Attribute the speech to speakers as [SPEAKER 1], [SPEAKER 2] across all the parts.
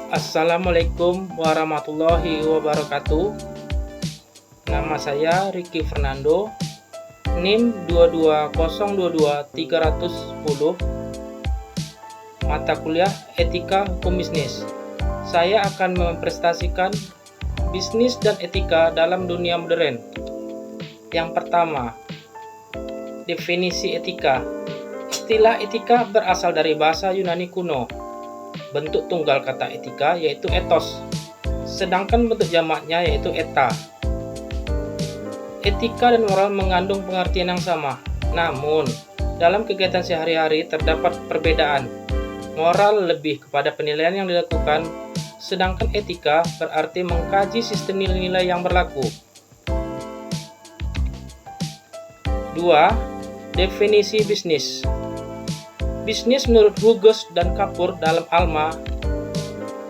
[SPEAKER 1] Assalamualaikum warahmatullahi wabarakatuh. Nama saya Ricky Fernando, NIM 22022-310, mata kuliah Etika Hukum Bisnis. Saya akan mempresentasikan bisnis dan etika dalam dunia modern. Yang pertama, definisi etika. Istilah etika berasal dari bahasa Yunani kuno. Bentuk tunggal kata etika yaitu ethos, sedangkan bentuk jamaknya yaitu eta. Etika dan moral mengandung pengertian yang sama, namun dalam kegiatan sehari-hari terdapat perbedaan. Moral lebih kepada penilaian yang dilakukan, sedangkan etika berarti mengkaji sistem nilai-nilai yang berlaku. 2. Definisi bisnis. Bisnis menurut Huggins dan Kapur dalam Alma,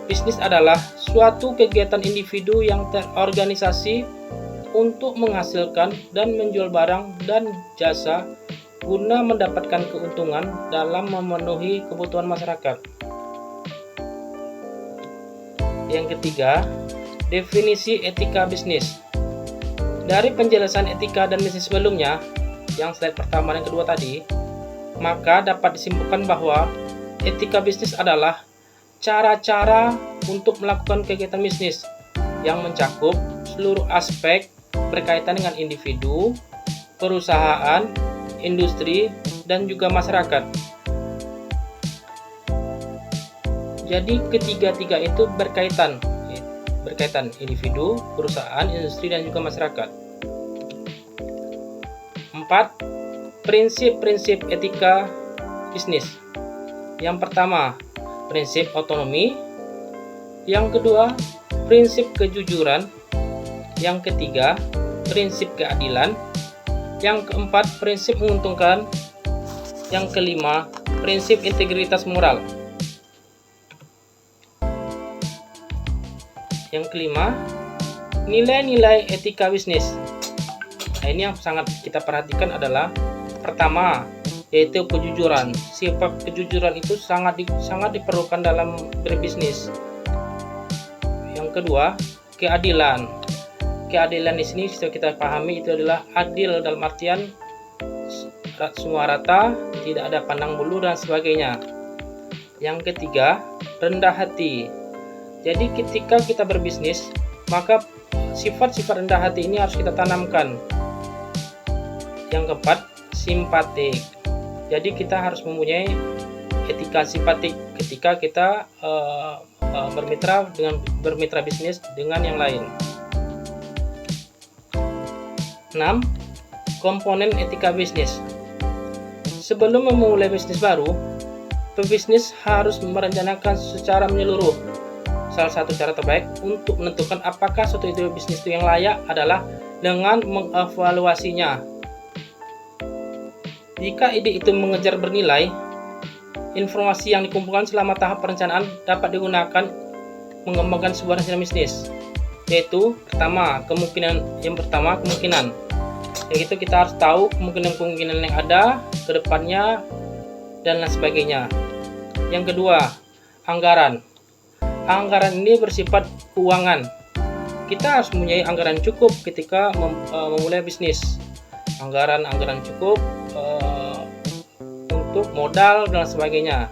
[SPEAKER 1] bisnis adalah suatu kegiatan individu yang terorganisasi untuk menghasilkan dan menjual barang dan jasa guna mendapatkan keuntungan dalam memenuhi kebutuhan masyarakat. Yang ketiga, definisi etika bisnis. Dari penjelasan etika dan bisnis sebelumnya, yang slide pertama dan kedua tadi, maka dapat disimpulkan bahwa etika bisnis adalah cara-cara untuk melakukan kegiatan bisnis yang mencakup seluruh aspek berkaitan dengan individu, perusahaan, industri, dan juga masyarakat. Jadi ketiga-tiga itu berkaitan individu, perusahaan, industri, dan juga masyarakat. 4. Prinsip-prinsip etika bisnis. Yang pertama, prinsip otonomi. Yang kedua, prinsip kejujuran. Yang ketiga, prinsip keadilan. Yang keempat, prinsip menguntungkan. Yang kelima, prinsip integritas moral. Yang kelima, nilai-nilai etika bisnis. Nah, ini yang sangat kita perhatikan adalah pertama, yaitu kejujuran. Sifat kejujuran itu sangat diperlukan dalam berbisnis. Yang kedua, keadilan. Keadilan di sini sudah kita pahami itu adalah adil dalam artian semua rata, tidak ada pandang bulu dan sebagainya. Yang ketiga, rendah hati. Jadi ketika kita berbisnis, maka sifat-sifat rendah hati ini harus kita tanamkan. Yang keempat, simpatik. Jadi kita harus mempunyai etika simpatik ketika kita bermitra bisnis dengan yang lain. 6. Komponen etika bisnis. Sebelum memulai bisnis baru, pebisnis harus merencanakan secara menyeluruh. Salah satu cara terbaik untuk menentukan apakah suatu ide bisnis itu yang layak adalah dengan mengevaluasinya. Jika ide itu mengejar bernilai, informasi yang dikumpulkan selama tahap perencanaan dapat digunakan mengembangkan sebuah rencana bisnis. Yaitu kemungkinan. Yaitu kita harus tahu kemungkinan yang ada ke depannya dan lain sebagainya. Yang kedua, anggaran. Anggaran ini bersifat keuangan. Kita harus mempunyai anggaran cukup ketika memulai bisnis. Anggaran cukup untuk modal dan sebagainya.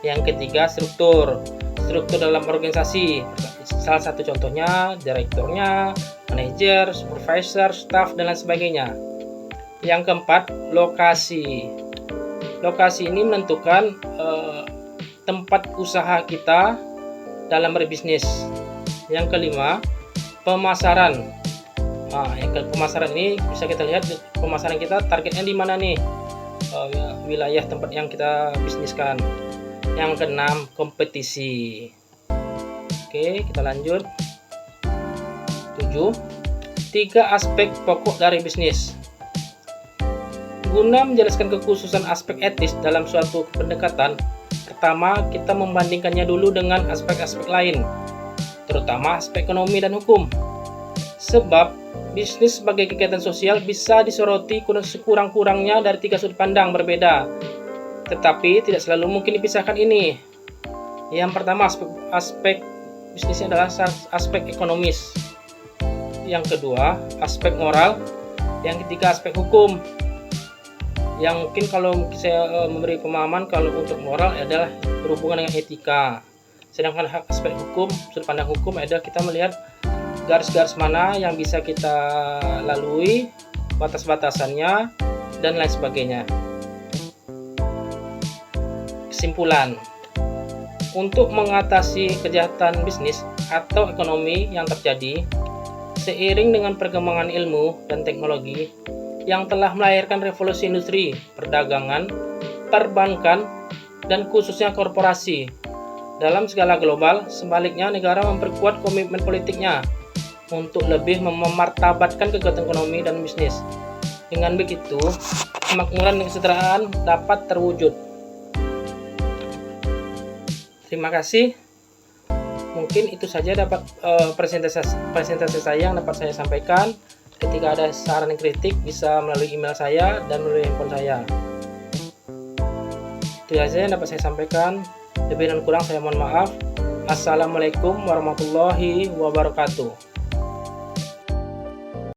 [SPEAKER 1] Yang ketiga, struktur dalam organisasi. Salah satu contohnya direkturnya, manajer, supervisor, staff, dan lain sebagainya. Yang keempat, lokasi. Lokasi ini menentukan tempat usaha kita dalam berbisnis. Yang kelima, pemasaran. Pemasaran ini bisa kita lihat pemasaran kita targetnya di mana nih, wilayah tempat yang kita bisniskan. Yang keenam, kompetisi. Oke, kita lanjut. 7. 3 aspek pokok dari bisnis. Guna menjelaskan kekhususan aspek etis dalam suatu pendekatan, pertama kita membandingkannya dulu dengan aspek-aspek lain, terutama aspek ekonomi dan hukum. Sebab bisnis sebagai kegiatan sosial bisa disoroti sekurang-kurangnya dari 3 sudut pandang berbeda, tetapi tidak selalu mungkin dipisahkan ini. Yang pertama, aspek bisnisnya adalah aspek ekonomis. Yang kedua, aspek moral. Yang ketiga, aspek hukum. Yang mungkin kalau saya memberi pemahaman, kalau untuk moral adalah berhubungan dengan etika. Sedangkan aspek hukum, sudut pandang hukum adalah kita melihat garis-garis mana yang bisa kita lalui, batas-batasannya, dan lain sebagainya. Kesimpulan, untuk mengatasi kejahatan bisnis atau ekonomi yang terjadi seiring dengan perkembangan ilmu dan teknologi yang telah melahirkan revolusi industri, perdagangan, perbankan, dan khususnya korporasi dalam skala global, sebaliknya negara memperkuat komitmen politiknya untuk lebih memartabatkan kegiatan ekonomi dan bisnis. Dengan begitu, kemakmuran dan kesejahteraan dapat terwujud. Terima kasih. Mungkin itu saja dapat presentasi saya yang dapat saya sampaikan. Ketika ada saran dan kritik bisa melalui email saya dan melalui handphone saya. Itu saja yang dapat saya sampaikan. Lebih dan kurang saya mohon maaf. Assalamualaikum warahmatullahi wabarakatuh.